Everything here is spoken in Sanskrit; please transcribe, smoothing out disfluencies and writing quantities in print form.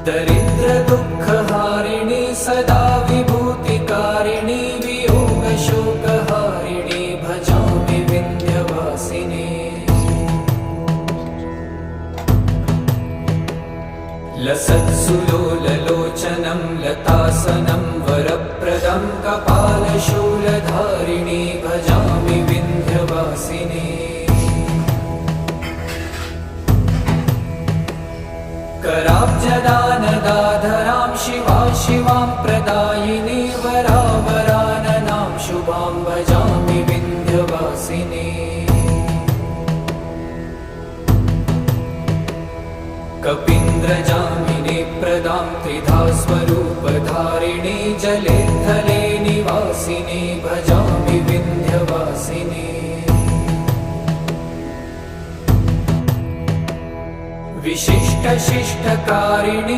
दरिद्रदुःखहारिणी सदा विभूतिकारिणी वियोगशोकहारिणी भजामि विन्ध्यवासिनी। लसत्सुलोललोचनं लतासनं वरप्रदं कपालशूलधारिणी भजामि विन्ध्यवासिनी। कराब्जदानदाधरां शिवा शिवां प्रदायिनी वरावराननां शुभां भजामि विन्ध्यवासिनी। कपीन्द्रजामिनी प्रदां त्रिधा स्वरूपधारिणी जले थले निवासिनी भजामि विन्ध्यवासिनी। विशिष्टशिष्टकारिणी